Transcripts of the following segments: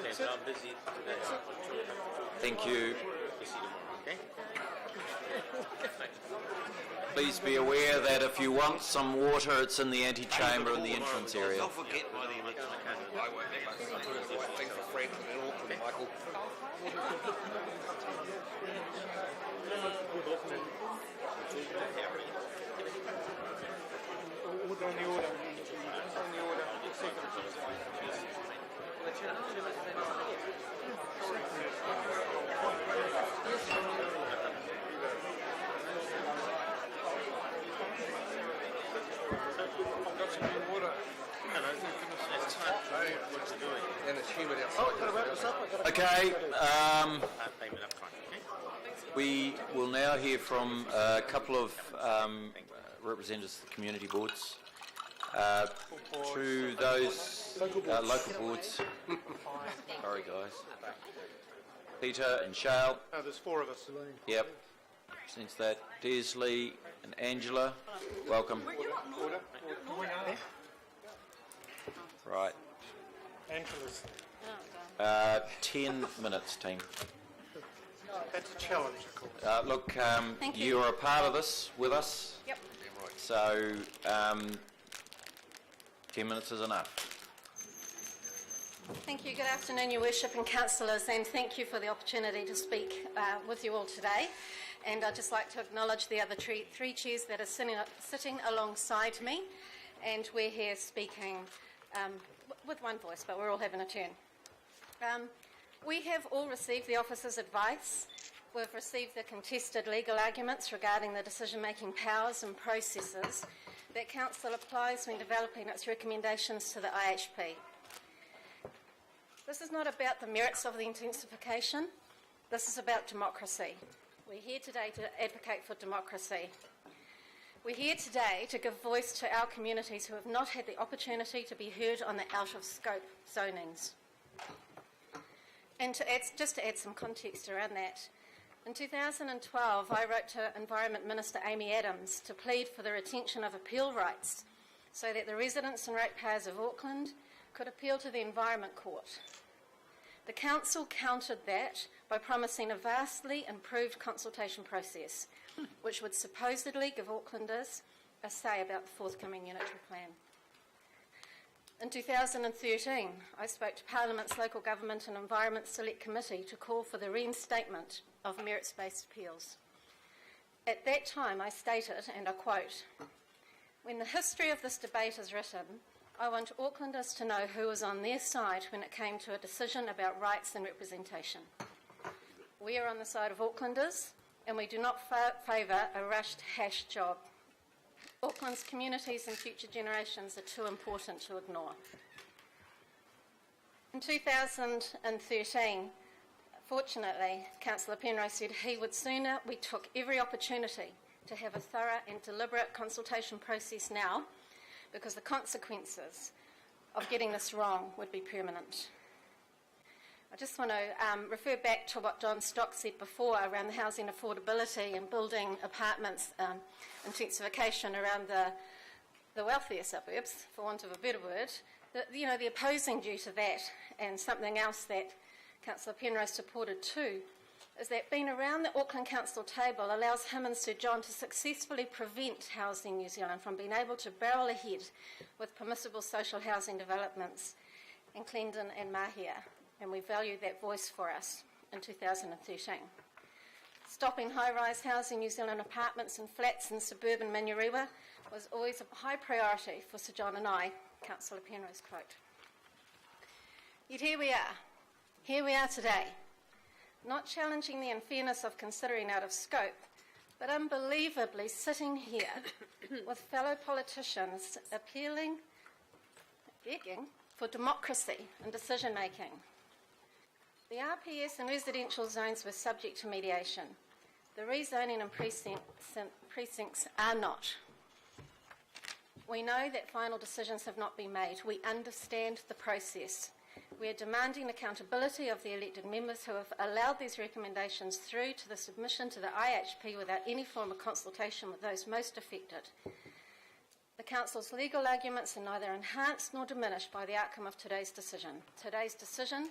I'm busy today. Thank you. Busy tomorrow, okay? Please be aware that if you want some water, it's in the antechamber in the entrance area. Don't forget by the election. I won't be. Thing for Fred in Auckland, Michael. And it's humid outside. Okay, Payment up front, okay? we will now hear from a couple of representatives of the community boards. To those local boards. Sorry, guys. Peter and Shale. There's four of us. Yep. Since that, Desley and Angela, welcome. Right. Angela's. 10 minutes, team. That's a challenge, of course. Look, Thank you. you're a part of this with us. Yep. So, 10 minutes is enough. Thank you. Good afternoon, Your Worship and councillors, and thank you for the opportunity to speak with you all today. And I'd just like to acknowledge the other three chairs that are sitting alongside me, and we're here speaking with one voice, but we're all having a turn. We have all received the officer's advice. We've received the contested legal arguments regarding the decision-making powers and processes that Council applies when developing its recommendations to the IHP. This is not about the merits of the intensification. This is about democracy. We're here today to advocate for democracy. We're here today to give voice to our communities who have not had the opportunity to be heard on the out-of-scope zonings. And just to add some context around that, in 2012 I wrote to Environment Minister Amy Adams to plead for the retention of appeal rights so that the residents and ratepayers of Auckland could appeal to the Environment Court. The Council countered that by promising a vastly improved consultation process, which would supposedly give Aucklanders a say about the forthcoming unitary plan. In 2013, I spoke to Parliament's Local Government and Environment Select Committee to call for the reinstatement of merits-based appeals. At that time, I stated, and I quote, "When the history of this debate is written, I want Aucklanders to know who was on their side when it came to a decision about rights and representation. We are on the side of Aucklanders, and we do not favour a rushed, hash job. Auckland's communities and future generations are too important to ignore." In 2013, fortunately, Councillor Penrose said he would sooner we took every opportunity to have a thorough and deliberate consultation process now, because the consequences of getting this wrong would be permanent. I just want to refer back to what Don Stock said before around the housing affordability and building apartments, intensification around the wealthier suburbs, for want of a better word. The opposing view to that, and something else that Councillor Penrose supported too, is that being around the Auckland Council table allows him and Sir John to successfully prevent Housing New Zealand from being able to barrel ahead with permissible social housing developments in Clendon and Mahia, and we value that voice for us in 2013. Stopping high-rise Housing New Zealand apartments and flats in suburban Manurewa was always a high priority for Sir John and I, Councillor Penrose quote. Yet here we are today, not challenging the unfairness of considering out of scope, but unbelievably sitting here with fellow politicians begging for democracy and decision-making. The RPS and residential zones were subject to mediation. The rezoning and precincts are not. We know that final decisions have not been made. We understand the process. We are demanding accountability of the elected members who have allowed these recommendations through to the submission to the IHP without any form of consultation with those most affected. The Council's legal arguments are neither enhanced nor diminished by the outcome of today's decision. Today's decision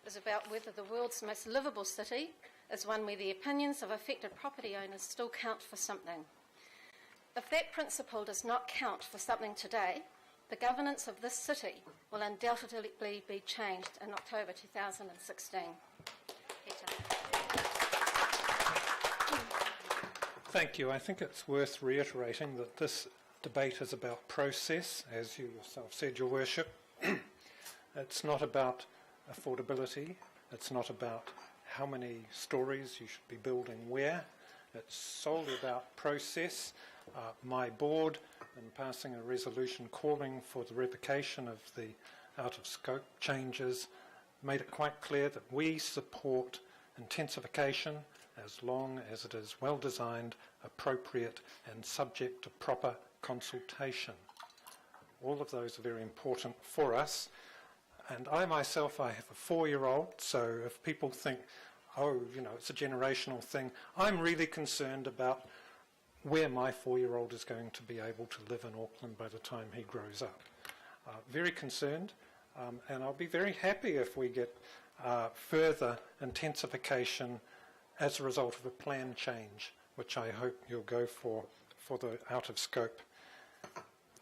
is about whether the world's most livable city is one where the opinions of affected property owners still count for something. If that principle does not count for something today, the governance of this city will undoubtedly be changed in October 2016. Thank you. I think it's worth reiterating that this debate is about process, as you yourself said, Your Worship. It's not about affordability. It's not about how many stories you should be building where. It's solely about process. My board, in passing a resolution calling for the revocation of the out-of-scope changes, made it quite clear that we support intensification as long as it is well designed, appropriate and subject to proper consultation. All of those are very important for us. And I myself, I have a 4-year-old, so if people think, oh, you know, it's a generational thing, I'm really concerned about where my 4-year-old is going to be able to live in Auckland by the time he grows up. Very concerned, and I'll be very happy if we get further intensification as a result of a plan change, which I hope you'll go for the out of scope.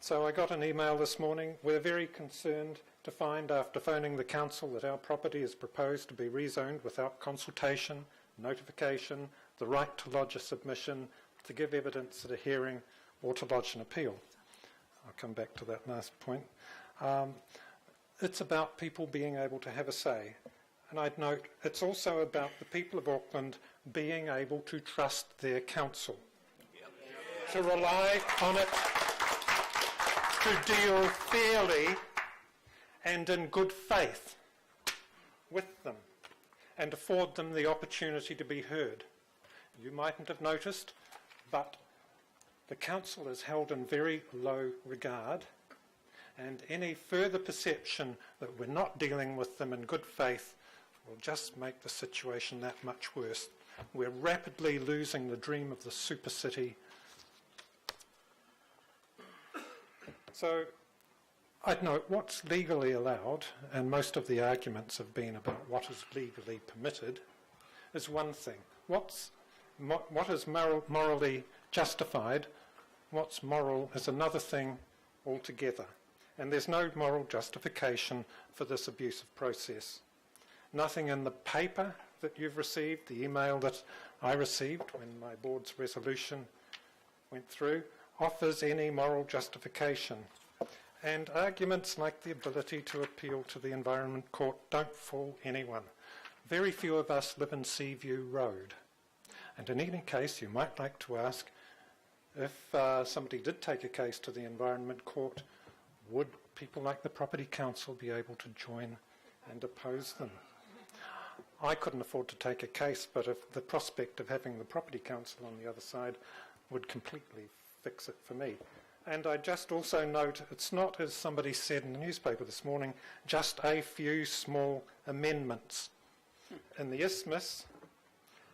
So I got an email this morning. We're very concerned to find, after phoning the council, that our property is proposed to be rezoned without consultation, notification, the right to lodge a submission, to give evidence at a hearing, or to lodge an appeal. I'll come back to that last point. It's about people being able to have a say. And I'd note it's also about the people of Auckland being able to trust their council, to rely on it to deal fairly and in good faith with them and afford them the opportunity to be heard. You mightn't have noticed, but the council is held in very low regard, and any further perception that we're not dealing with them in good faith will just make the situation that much worse. We're rapidly losing the dream of the super city. So I'd note what's legally allowed, and most of the arguments have been about what is legally permitted, is one thing. What is morally justified, what's moral is another thing altogether. And there's no moral justification for this abusive process. Nothing in the paper that you've received, the email that I received when my board's resolution went through, offers any moral justification. And arguments like the ability to appeal to the Environment Court don't fool anyone. Very few of us live in Seaview Road. And in any case, you might like to ask, if somebody did take a case to the Environment Court, would people like the Property Council be able to join and oppose them? I couldn't afford to take a case, but if the prospect of having the Property Council on the other side would completely fix it for me. And I just also note, it's not, as somebody said in the newspaper this morning, just a few small amendments. In the isthmus,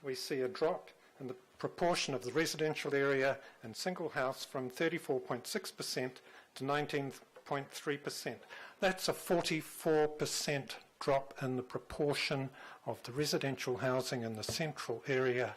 we see a drop in the proportion of the residential area and single house from 34.6% to 19.3%. That's a 44% drop in the proportion of the residential housing in the central area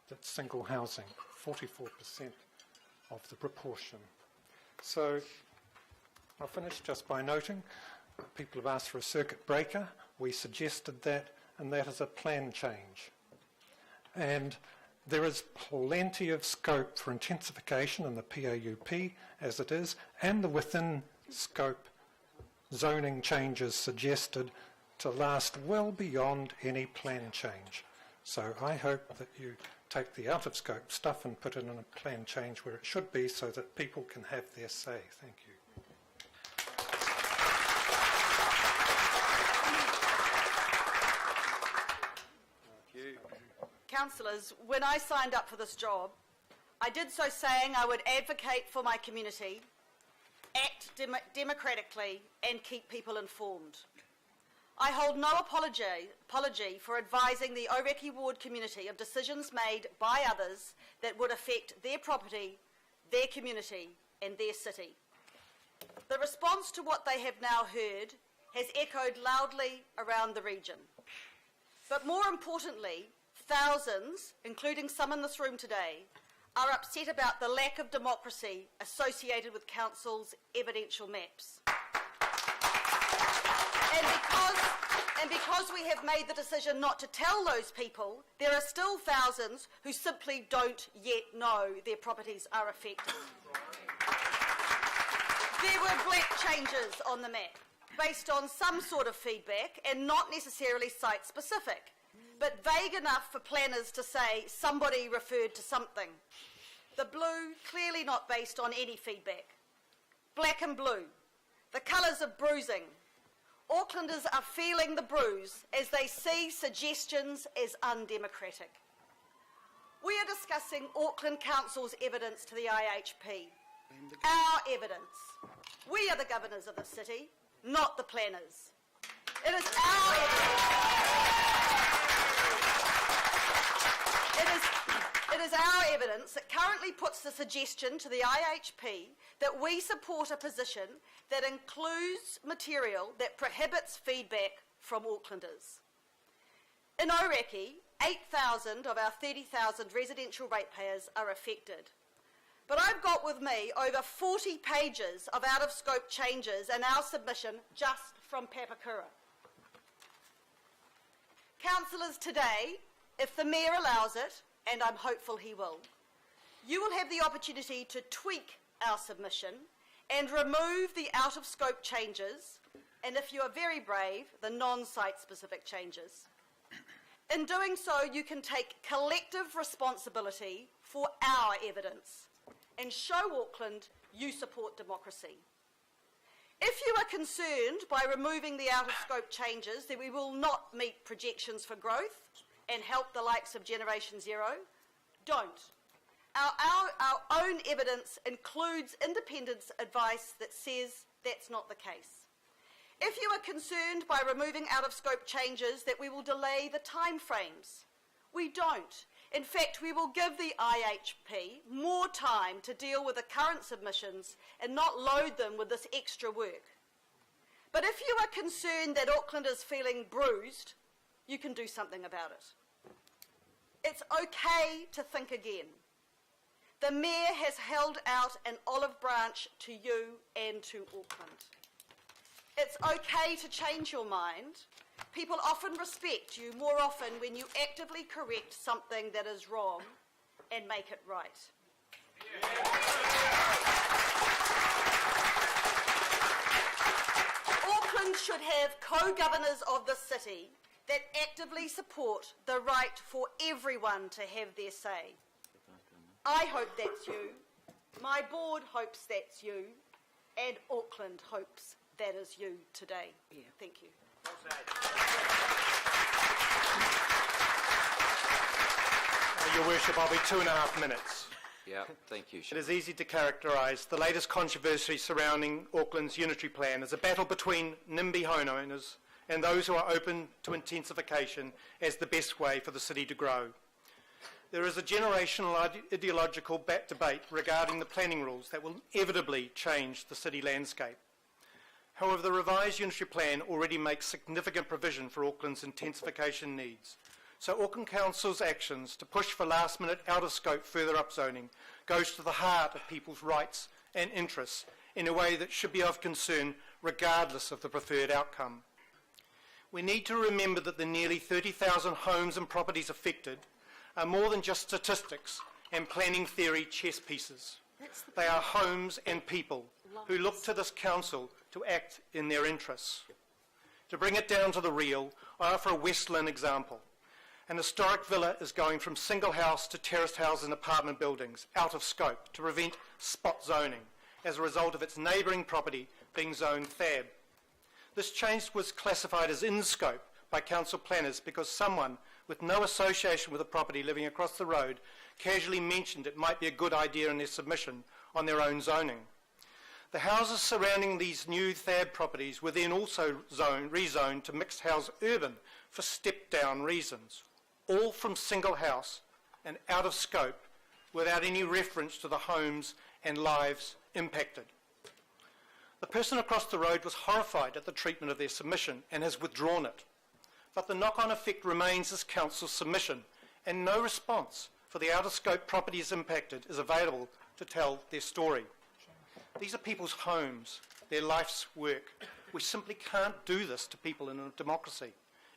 that's single housing, 44% of the proportion. So I'll finish just by noting people have asked for a circuit breaker. We suggested that, and that is a plan change. And there is plenty of scope for intensification in the PAUP as it is, and the within scope zoning changes suggested to last well beyond any plan change. So I hope that you take the out of scope stuff and put it in a plan change where it should be so that people can have their say. Thank you. Councillors, when I signed up for this job, I did so saying I would advocate for my community, act democratically and keep people informed. I hold no apology for advising the Ōreki Ward community of decisions made by others that would affect their property, their community and their city. The response to what they have now heard has echoed loudly around the region. But more importantly, thousands, including some in this room today, are upset about the lack of democracy associated with council's evidential maps. And because we have made the decision not to tell those people, there are still thousands who simply don't yet know their properties are affected. There were black changes on the map, based on some sort of feedback and not necessarily site-specific, but vague enough for planners to say somebody referred to something. The blue, clearly not based on any feedback. Black and blue, the colours of bruising. Aucklanders are feeling the bruise as they see suggestions as undemocratic. We are discussing Auckland Council's evidence to the IHP. Our evidence. We are the governors of the city, not the planners. It is our evidence. It is our evidence that currently puts the suggestion to the IHP that we support a position that includes material that prohibits feedback from Aucklanders. In Ōrākei, 8,000 of our 30,000 residential ratepayers are affected. But I've got with me over 40 pages of out-of-scope changes in our submission just from Papakura. Councillors, today, if the Mayor allows it, and I'm hopeful he will, you will have the opportunity to tweak our submission and remove the out-of-scope changes, and if you are very brave, the non-site specific changes. In doing so, you can take collective responsibility for our evidence and show Auckland you support democracy. If you are concerned by removing the out-of-scope changes that we will not meet projections for growth and help the likes of Generation Zero, don't. Our own evidence includes independent advice that says that's not the case. If you are concerned by removing out-of-scope changes that we will delay the timeframes, we don't. In fact, we will give the IHP more time to deal with the current submissions and not load them with this extra work. But if you are concerned that Auckland is feeling bruised, you can do something about it. It's okay to think again. The Mayor has held out an olive branch to you and to Auckland. It's okay to change your mind. People often respect you more often when you actively correct something that is wrong and make it right. Auckland should have co-governors of the city that actively support the right for everyone to have their say. I hope that's you, my board hopes that's you, and Auckland hopes that is you today. Thank you. Your Worship, I'll be 2.5 minutes. Yeah, thank you. It is easy to characterise the latest controversy surrounding Auckland's unitary plan as a battle between NIMBY homeowners and those who are open to intensification as the best way for the city to grow. There is a generational ideological debate regarding the planning rules that will inevitably change the city landscape. However, the revised unitary plan already makes significant provision for Auckland's intensification needs. So Auckland Council's actions to push for last-minute out-of-scope further upzoning goes to the heart of people's rights and interests in a way that should be of concern regardless of the preferred outcome. We need to remember that the nearly 30,000 homes and properties affected are more than just statistics and planning theory chess pieces. They are homes and people who look to this council to act in their interests. To bring it down to the real, I offer a Westland example. An historic villa is going from single house to terraced house and apartment buildings out of scope to prevent spot zoning as a result of its neighbouring property being zoned FAB. This change was classified as in scope by council planners because someone with no association with the property living across the road casually mentioned it might be a good idea in their submission on their own zoning. The houses surrounding these new FAB properties were then also rezoned to mixed house urban for step-down reasons, all from single house and out of scope without any reference to the homes and lives impacted. The person across the road was horrified at the treatment of their submission and has withdrawn it. But the knock-on effect remains as council's submission, and no response for the out-of-scope properties impacted is available to tell their story. These are people's homes, their life's work. We simply can't do this to people in a democracy,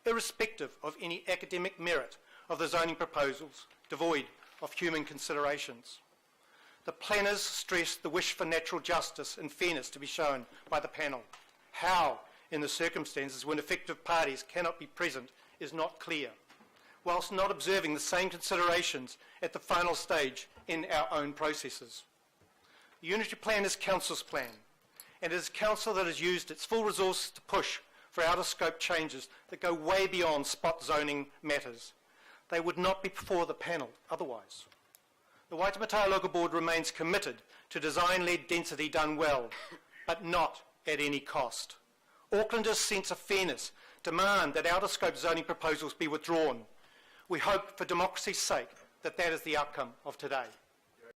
irrespective of any academic merit of the zoning proposals, devoid of human considerations. The planners stressed the wish for natural justice and fairness to be shown by the panel. How, in the circumstances when effective parties cannot be present, is not clear, whilst not observing the same considerations at the final stage in our own processes. The Unity Plan is Council's plan, and it is Council that has used its full resources to push for out-of-scope changes that go way beyond spot zoning matters. They would not be before the panel otherwise. The Waitemata Local Board remains committed to design-led density done well, but not at any cost. Aucklanders' sense of fairness demand that out-of-scope zoning proposals be withdrawn. We hope, for democracy's sake, that that is the outcome of today.